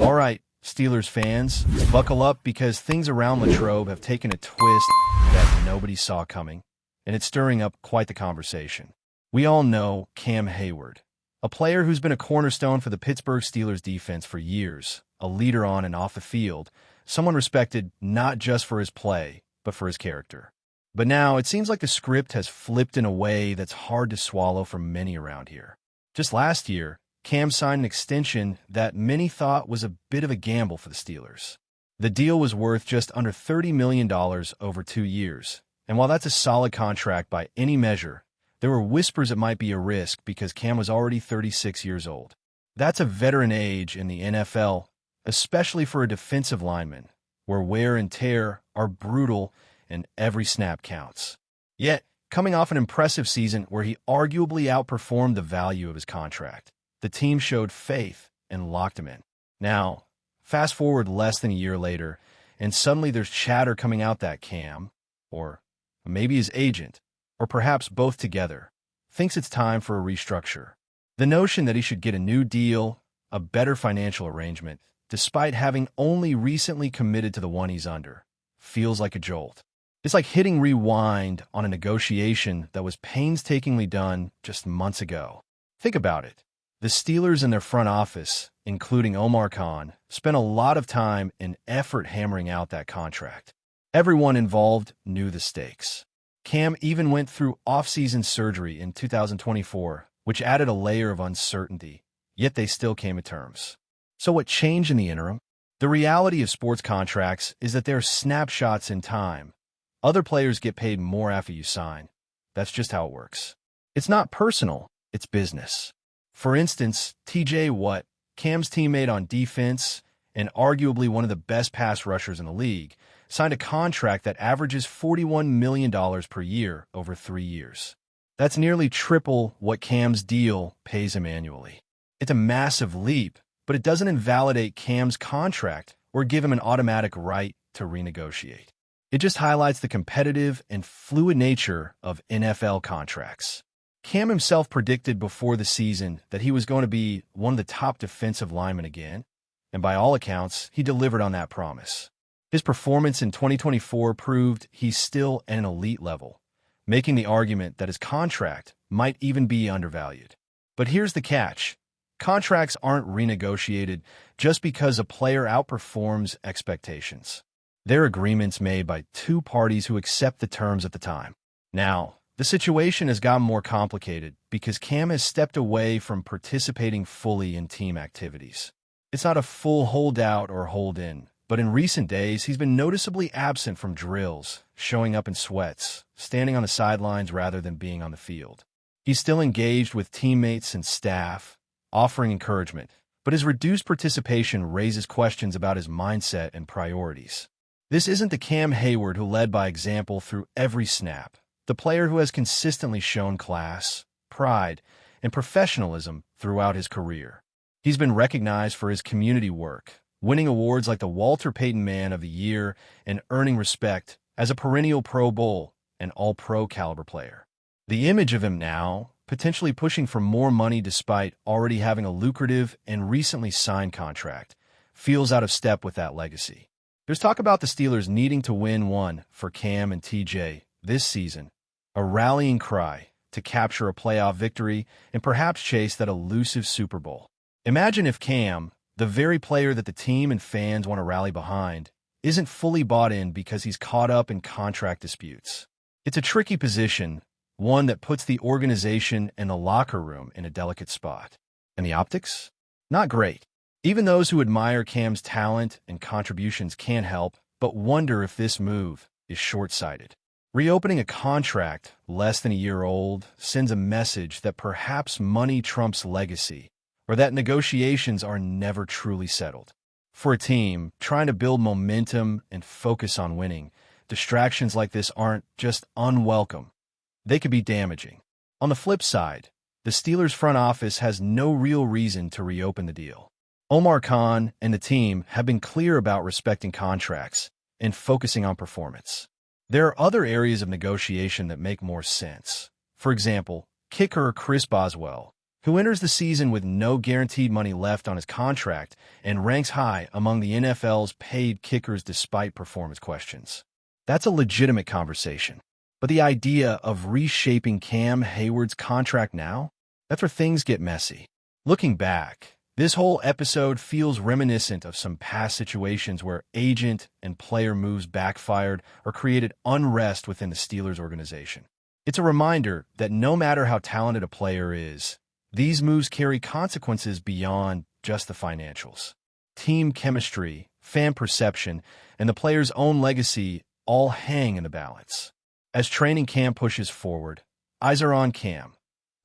All right, Steelers fans, buckle up because things around Latrobe have taken a twist that nobody saw coming, and it's stirring up quite the conversation. We all know Cam Hayward, a player who's been a cornerstone for the Pittsburgh Steelers defense for years, a leader on and off the field, someone respected not just for his play, but for his character. But now it seems like the script has flipped in a way that's hard to swallow for many around here. Just last year, Cam signed an extension that many thought was a bit of a gamble for the Steelers. The deal was worth just under $30 million over 2 years, and while that's a solid contract by any measure, there were whispers it might be a risk because Cam was already 36 years old. That's a veteran age in the NFL, especially for a defensive lineman, where wear and tear are brutal and every snap counts. Yet, coming off an impressive season where he arguably outperformed the value of his contract, the team showed faith and locked him in. Now, fast forward less than a year later, and suddenly there's chatter coming out that Cam, or maybe his agent, or perhaps both together, thinks it's time for a restructure. The notion that he should get a new deal, a better financial arrangement, despite having only recently committed to the one he's under, feels like a jolt. It's like hitting rewind on a negotiation that was painstakingly done just months ago. Think about it. The Steelers and their front office, including Omar Khan, spent a lot of time and effort hammering out that contract. Everyone involved knew the stakes. Cam even went through off-season surgery in 2024, which added a layer of uncertainty, yet they still came to terms. So what changed in the interim? The reality of sports contracts is that they're snapshots in time. Other players get paid more after you sign. That's just how it works. It's not personal, it's business. For instance, TJ Watt, Cam's teammate on defense and arguably one of the best pass rushers in the league, signed a contract that averages $41 million per year over 3 years. That's nearly triple what Cam's deal pays him annually. It's a massive leap, but it doesn't invalidate Cam's contract or give him an automatic right to renegotiate. It just highlights the competitive and fluid nature of NFL contracts. Cam himself predicted before the season that he was going to be one of the top defensive linemen again, and by all accounts, he delivered on that promise. His performance in 2024 proved he's still at an elite level, making the argument that his contract might even be undervalued. But here's the catch. Contracts aren't renegotiated just because a player outperforms expectations. They're agreements made by two parties who accept the terms at the time. Now, the situation has gotten more complicated because Cam has stepped away from participating fully in team activities. It's not a full holdout or hold-in, but in recent days, he's been noticeably absent from drills, showing up in sweats, standing on the sidelines rather than being on the field. He's still engaged with teammates and staff, offering encouragement, but his reduced participation raises questions about his mindset and priorities. This isn't the Cam Hayward who led by example through every snap, the player who has consistently shown class, pride, and professionalism throughout his career. He's been recognized for his community work, winning awards like the Walter Payton Man of the Year and earning respect as a perennial Pro Bowl and All-Pro caliber player. The image of him now, potentially pushing for more money despite already having a lucrative and recently signed contract, feels out of step with that legacy. There's talk about the Steelers needing to win one for Cam and TJ this season, a rallying cry to capture a playoff victory and perhaps chase that elusive Super Bowl. Imagine if Cam, the very player that the team and fans want to rally behind, isn't fully bought in because he's caught up in contract disputes. It's a tricky position, one that puts the organization and the locker room in a delicate spot. And the optics? Not great. Even those who admire Cam's talent and contributions can't help but wonder if this move is short-sighted. Reopening a contract less than a year old sends a message that perhaps money trumps legacy, or that negotiations are never truly settled. For a team trying to build momentum and focus on winning, distractions like this aren't just unwelcome. They could be damaging. On the flip side, the Steelers' front office has no real reason to reopen the deal. Omar Khan and the team have been clear about respecting contracts and focusing on performance. There are other areas of negotiation that make more sense. For example, kicker Chris Boswell, who enters the season with no guaranteed money left on his contract and ranks high among the NFL's paid kickers despite performance questions. That's a legitimate conversation. But the idea of reshaping Cam Hayward's contract now? That's where things get messy. Looking back, this whole episode feels reminiscent of some past situations where agent and player moves backfired or created unrest within the Steelers organization. It's a reminder that no matter how talented a player is, these moves carry consequences beyond just the financials. Team chemistry, fan perception, and the player's own legacy all hang in the balance. As training camp pushes forward, eyes are on Cam.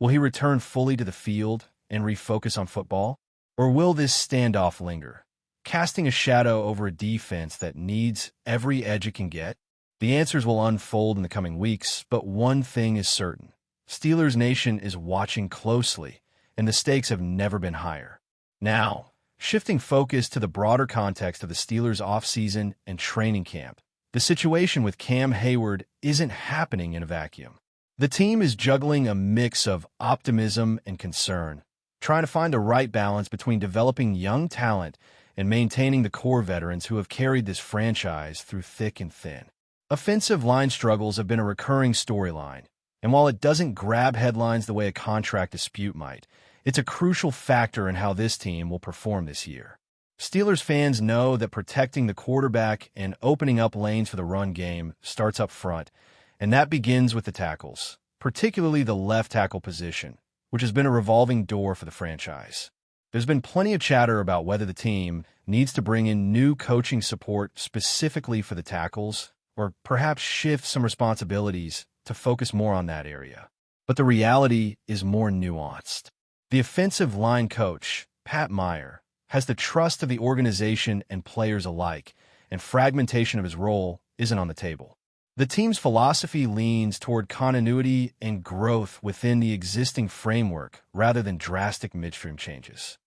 Will he return fully to the field and refocus on football? Or will this standoff linger, casting a shadow over a defense that needs every edge it can get? The answers will unfold in the coming weeks, but one thing is certain. Steelers Nation is watching closely, and the stakes have never been higher. Now, shifting focus to the broader context of the Steelers' offseason and training camp, the situation with Cam Hayward isn't happening in a vacuum. The team is juggling a mix of optimism and concern, trying to find the right balance between developing young talent and maintaining the core veterans who have carried this franchise through thick and thin. Offensive line struggles have been a recurring storyline, and while it doesn't grab headlines the way a contract dispute might, it's a crucial factor in how this team will perform this year. Steelers fans know that protecting the quarterback and opening up lanes for the run game starts up front, and that begins with the tackles, particularly the left tackle position, which has been a revolving door for the franchise. There's been plenty of chatter about whether the team needs to bring in new coaching support specifically for the tackles, or perhaps shift some responsibilities to focus more on that area. But the reality is more nuanced. The offensive line coach, Pat Meyer, has the trust of the organization and players alike, and fragmentation of his role isn't on the table. The team's philosophy leans toward continuity and growth within the existing framework rather than drastic midstream changes.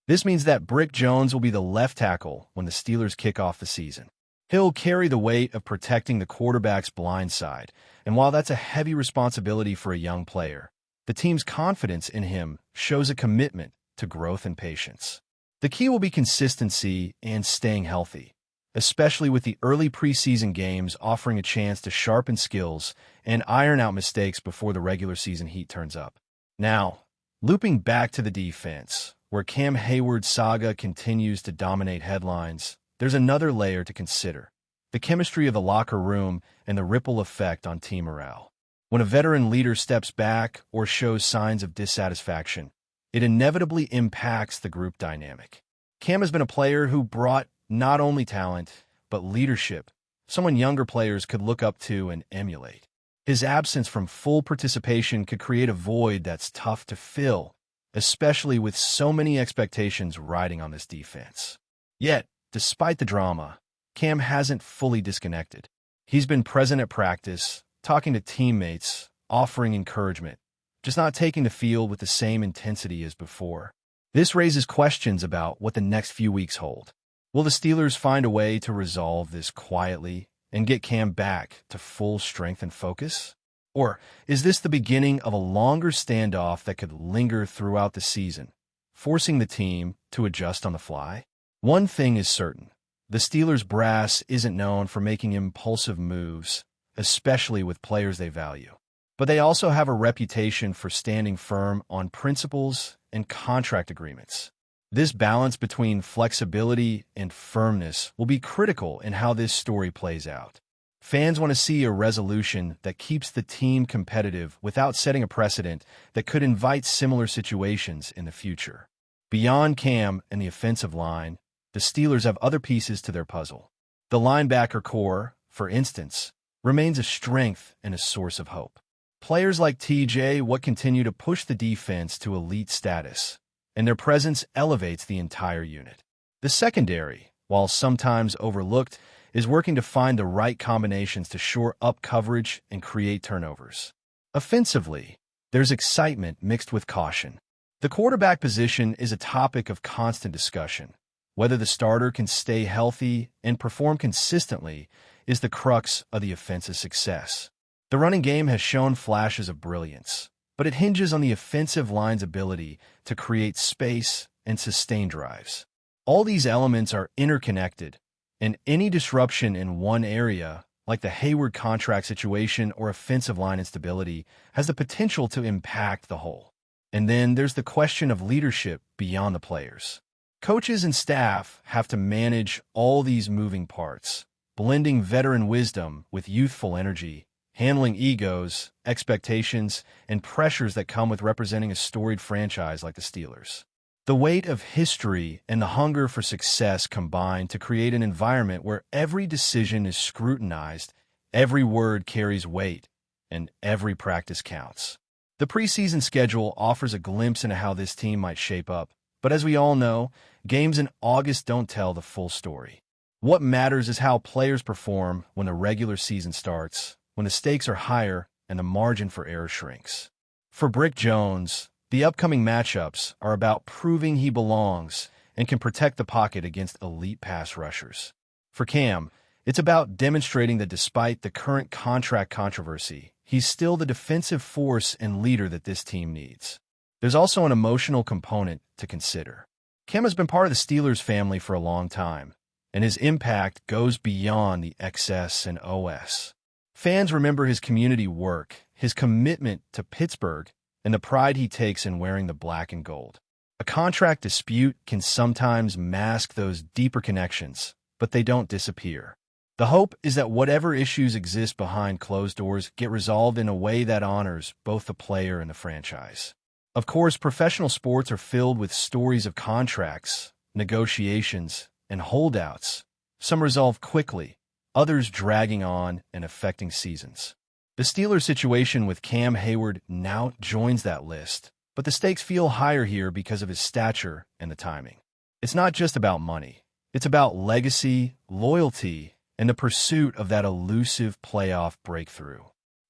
This means that Brick Jones will be the left tackle when the Steelers kick off the season. He'll carry the weight of protecting the quarterback's blind side, and while that's a heavy responsibility for a young player, the team's confidence in him shows a commitment to growth and patience. The key will be consistency and staying healthy, especially with the early preseason games offering a chance to sharpen skills and iron out mistakes before the regular season heat turns up. Now, looping back to the defense, where Cam Hayward's saga continues to dominate headlines, there's another layer to consider: the chemistry of the locker room and the ripple effect on team morale. When a veteran leader steps back or shows signs of dissatisfaction, it inevitably impacts the group dynamic. Cam has been a player who brought not only talent, but leadership, someone younger players could look up to and emulate. His absence from full participation could create a void that's tough to fill, especially with so many expectations riding on this defense. Yet, despite the drama, Cam hasn't fully disconnected. He's been present at practice, talking to teammates, offering encouragement, just not taking the field with the same intensity as before. This raises questions about what the next few weeks hold. Will the Steelers find a way to resolve this quietly and get Cam back to full strength and focus? Or is this the beginning of a longer standoff that could linger throughout the season, forcing the team to adjust on the fly? One thing is certain: the Steelers brass isn't known for making impulsive moves, especially with players they value. But they also have a reputation for standing firm on principles and contract agreements. This balance between flexibility and firmness will be critical in how this story plays out. Fans want to see a resolution that keeps the team competitive without setting a precedent that could invite similar situations in the future. Beyond Cam and the offensive line, the Steelers have other pieces to their puzzle. The linebacker core, for instance, remains a strength and a source of hope. Players like TJ Watt continue to push the defense to elite status, and their presence elevates the entire unit. The secondary, while sometimes overlooked, is working to find the right combinations to shore up coverage and create turnovers. Offensively, there's excitement mixed with caution. The quarterback position is a topic of constant discussion. Whether the starter can stay healthy and perform consistently is the crux of the offensive success. The running game has shown flashes of brilliance, but it hinges on the offensive line's ability to create space and sustain drives. All these elements are interconnected, and any disruption in one area, like the Hayward contract situation or offensive line instability, has the potential to impact the whole. And then there's the question of leadership beyond the players. Coaches and staff have to manage all these moving parts, blending veteran wisdom with youthful energy, handling egos, expectations, and pressures that come with representing a storied franchise like the Steelers. The weight of history and the hunger for success combine to create an environment where every decision is scrutinized, every word carries weight, and every practice counts. The preseason schedule offers a glimpse into how this team might shape up, but as we all know, games in August don't tell the full story. What matters is how players perform when the regular season starts, when the stakes are higher and the margin for error shrinks. For Brick Jones, the upcoming matchups are about proving he belongs and can protect the pocket against elite pass rushers. For Cam, it's about demonstrating that despite the current contract controversy, he's still the defensive force and leader that this team needs. There's also an emotional component to consider. Cam has been part of the Steelers family for a long time, and his impact goes beyond the XS and OS. Fans remember his community work, his commitment to Pittsburgh, and the pride he takes in wearing the black and gold. A contract dispute can sometimes mask those deeper connections, but they don't disappear. The hope is that whatever issues exist behind closed doors get resolved in a way that honors both the player and the franchise. Of course, professional sports are filled with stories of contracts, negotiations, and holdouts. Some resolve quickly, others dragging on and affecting seasons. The Steelers' situation with Cam Hayward now joins that list, but the stakes feel higher here because of his stature and the timing. It's not just about money. It's about legacy, loyalty, and the pursuit of that elusive playoff breakthrough.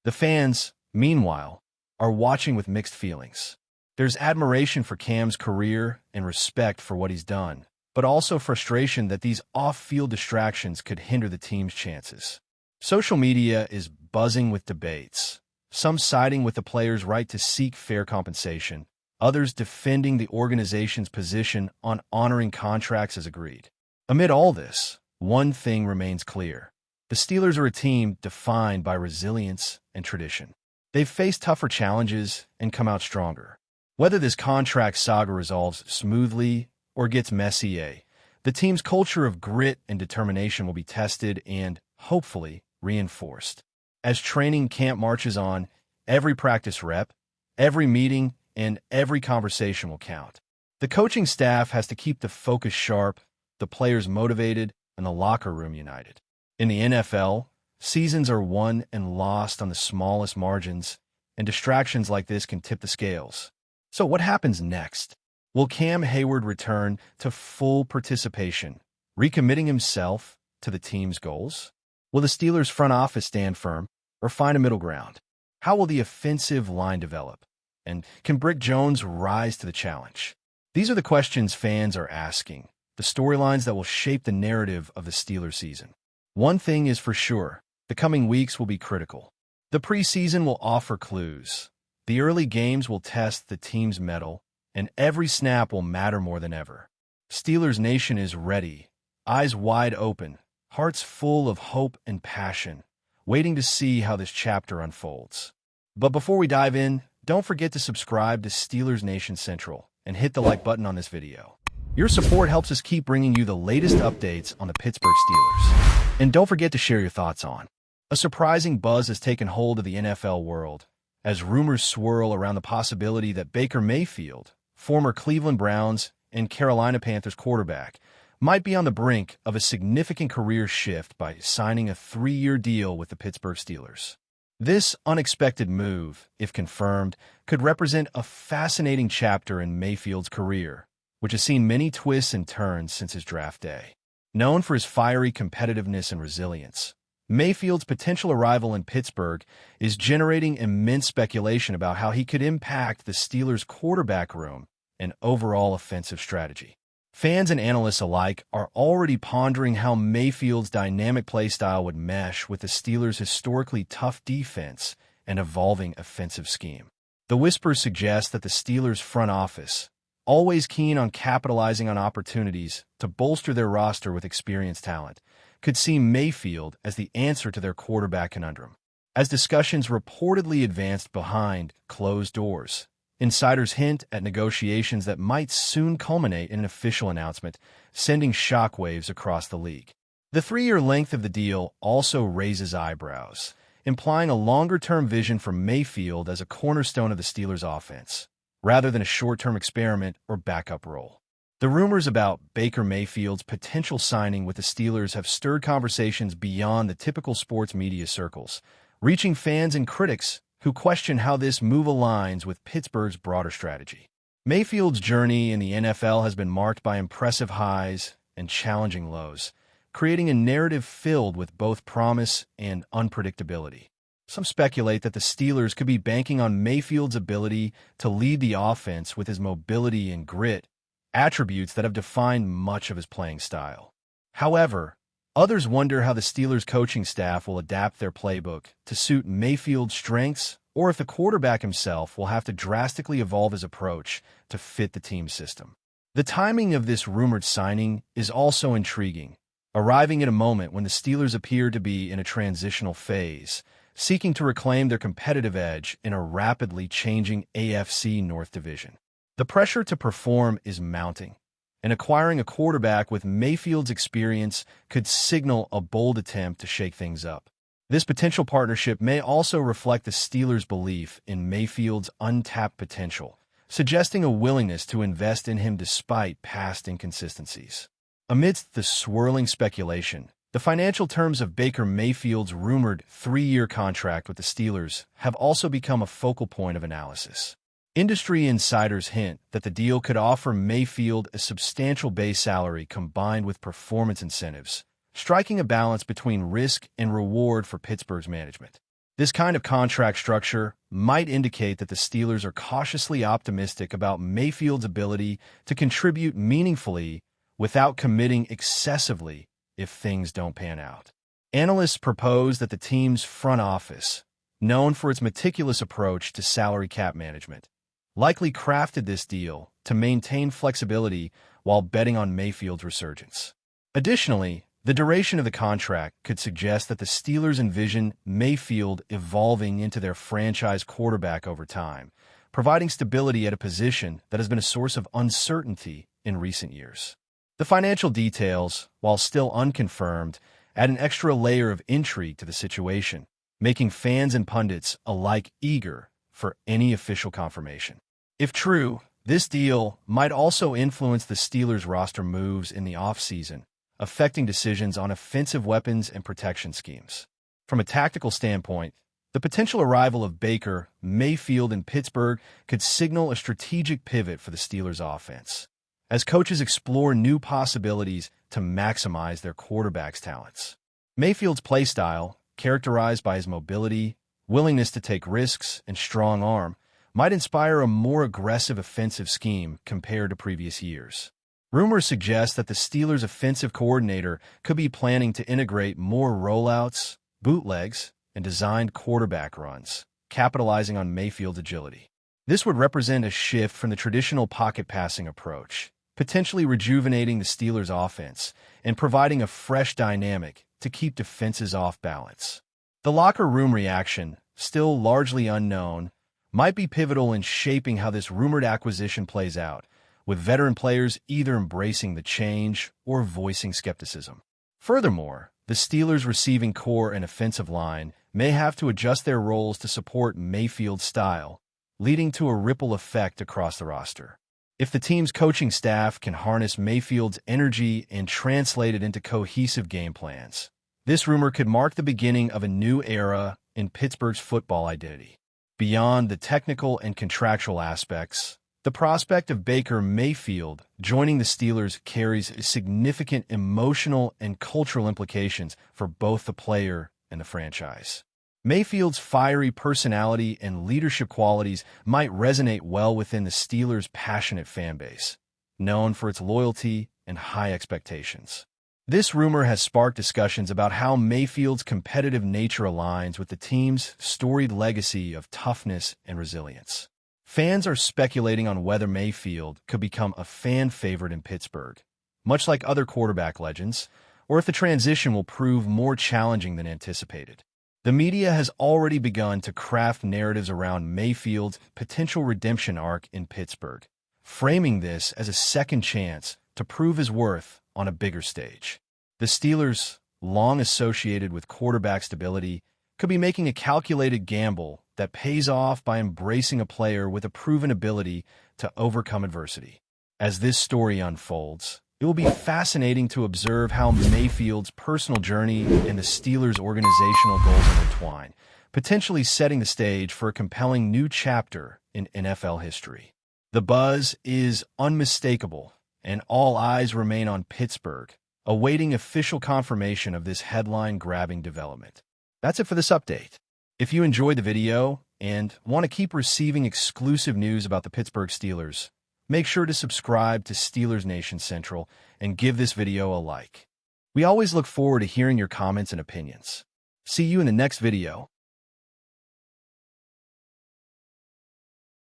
The fans, meanwhile, are watching with mixed feelings. There's admiration for Cam's career and respect for what he's done, but also frustration that these off-field distractions could hinder the team's chances. Social media is buzzing with debates, some siding with the players' right to seek fair compensation, others defending the organization's position on honoring contracts as agreed. Amid all this, one thing remains clear. The Steelers are a team defined by resilience and tradition. They've faced tougher challenges and come out stronger. Whether this contract saga resolves smoothly or gets messy, the team's culture of grit and determination will be tested and, hopefully, reinforced. As training camp marches on, every practice rep, every meeting, and every conversation will count. The coaching staff has to keep the focus sharp, the players motivated, and the locker room united. In the NFL, seasons are won and lost on the smallest margins, and distractions like this can tip the scales. So what happens next? Will Cam Hayward return to full participation, recommitting himself to the team's goals? Will the Steelers' front office stand firm or find a middle ground? How will the offensive line develop? And can Brick Jones rise to the challenge? These are the questions fans are asking, the storylines that will shape the narrative of the Steelers season. One thing is for sure, the coming weeks will be critical. The preseason will offer clues. The early games will test the team's mettle, and every snap will matter more than ever. Steelers Nation is ready, eyes wide open, hearts full of hope and passion, waiting to see how this chapter unfolds. But before we dive in, don't forget to subscribe to Steelers Nation Central and hit the like button on this video. Your support helps us keep bringing you the latest updates on the Pittsburgh Steelers. And don't forget to share your thoughts on. A surprising buzz has taken hold of the NFL world as rumors swirl around the possibility that Baker Mayfield, former Cleveland Browns and Carolina Panthers quarterback, might be on the brink of a significant career shift by signing a 3-year deal with the Pittsburgh Steelers. This unexpected move, if confirmed, could represent a fascinating chapter in Mayfield's career, which has seen many twists and turns since his draft day. Known for his fiery competitiveness and resilience, Mayfield's potential arrival in Pittsburgh is generating immense speculation about how he could impact the Steelers' quarterback room and overall offensive strategy. Fans and analysts alike are already pondering how Mayfield's dynamic play style would mesh with the Steelers' historically tough defense and evolving offensive scheme. The whispers suggest that the Steelers' front office, always keen on capitalizing on opportunities to bolster their roster with experienced talent, could see Mayfield as the answer to their quarterback conundrum. As discussions reportedly advanced behind closed doors, insiders hint at negotiations that might soon culminate in an official announcement, sending shockwaves across the league. The 3-year length of the deal also raises eyebrows, implying a longer-term vision for Mayfield as a cornerstone of the Steelers' offense, rather than a short-term experiment or backup role. The rumors about Baker Mayfield's potential signing with the Steelers have stirred conversations beyond the typical sports media circles, reaching fans and critics who question how this move aligns with Pittsburgh's broader strategy. Mayfield's journey in the NFL has been marked by impressive highs and challenging lows, creating a narrative filled with both promise and unpredictability. Some speculate that the Steelers could be banking on Mayfield's ability to lead the offense with his mobility and grit, attributes that have defined much of his playing style. However, others wonder how the Steelers' coaching staff will adapt their playbook to suit Mayfield's strengths, or if the quarterback himself will have to drastically evolve his approach to fit the team's system. The timing of this rumored signing is also intriguing, arriving at a moment when the Steelers appear to be in a transitional phase, seeking to reclaim their competitive edge in a rapidly changing AFC North division. The pressure to perform is mounting, and acquiring a quarterback with Mayfield's experience could signal a bold attempt to shake things up. This potential partnership may also reflect the Steelers' belief in Mayfield's untapped potential, suggesting a willingness to invest in him despite past inconsistencies. Amidst the swirling speculation, the financial terms of Baker Mayfield's rumored 3-year contract with the Steelers have also become a focal point of analysis. Industry insiders hint that the deal could offer Mayfield a substantial base salary combined with performance incentives, striking a balance between risk and reward for Pittsburgh's management. This kind of contract structure might indicate that the Steelers are cautiously optimistic about Mayfield's ability to contribute meaningfully without committing excessively if things don't pan out. Analysts propose that the team's front office, known for its meticulous approach to salary cap management, likely crafted this deal to maintain flexibility while betting on Mayfield's resurgence. Additionally, the duration of the contract could suggest that the Steelers envision Mayfield evolving into their franchise quarterback over time, providing stability at a position that has been a source of uncertainty in recent years. The financial details, while still unconfirmed, add an extra layer of intrigue to the situation, making fans and pundits alike eager for any official confirmation. If true, this deal might also influence the Steelers' roster moves in the offseason, affecting decisions on offensive weapons and protection schemes. From a tactical standpoint, the potential arrival of Baker Mayfield in Pittsburgh could signal a strategic pivot for the Steelers' offense, as coaches explore new possibilities to maximize their quarterback's talents. Mayfield's play style, characterized by his mobility, willingness to take risks, and strong arm, might inspire a more aggressive offensive scheme compared to previous years. Rumors suggest that the Steelers' offensive coordinator could be planning to integrate more rollouts, bootlegs, and designed quarterback runs, capitalizing on Mayfield's agility. This would represent a shift from the traditional pocket passing approach, potentially rejuvenating the Steelers' offense and providing a fresh dynamic to keep defenses off balance. The locker room reaction, still largely unknown, might be pivotal in shaping how this rumored acquisition plays out, with veteran players either embracing the change or voicing skepticism. Furthermore, the Steelers' receiving core and offensive line may have to adjust their roles to support Mayfield's style, leading to a ripple effect across the roster. If the team's coaching staff can harness Mayfield's energy and translate it into cohesive game plans, this rumor could mark the beginning of a new era in Pittsburgh's football identity. Beyond the technical and contractual aspects, the prospect of Baker Mayfield joining the Steelers carries significant emotional and cultural implications for both the player and the franchise. Mayfield's fiery personality and leadership qualities might resonate well within the Steelers' passionate fanbase, known for its loyalty and high expectations. This rumor has sparked discussions about how Mayfield's competitive nature aligns with the team's storied legacy of toughness and resilience. Fans are speculating on whether Mayfield could become a fan favorite in Pittsburgh, much like other quarterback legends, or if the transition will prove more challenging than anticipated. The media has already begun to craft narratives around Mayfield's potential redemption arc in Pittsburgh, framing this as a second chance to prove his worth on a bigger stage. The Steelers, long associated with quarterback stability, could be making a calculated gamble that pays off by embracing a player with a proven ability to overcome adversity. As this story unfolds, it will be fascinating to observe how Mayfield's personal journey and the Steelers' organizational goals intertwine, potentially setting the stage for a compelling new chapter in NFL history. The buzz is unmistakable, and all eyes remain on Pittsburgh, awaiting official confirmation of this headline-grabbing development. That's it for this update. If you enjoyed the video and want to keep receiving exclusive news about the Pittsburgh Steelers, make sure to subscribe to Steelers Nation Central and give this video a like. We always look forward to hearing your comments and opinions. See you in the next video.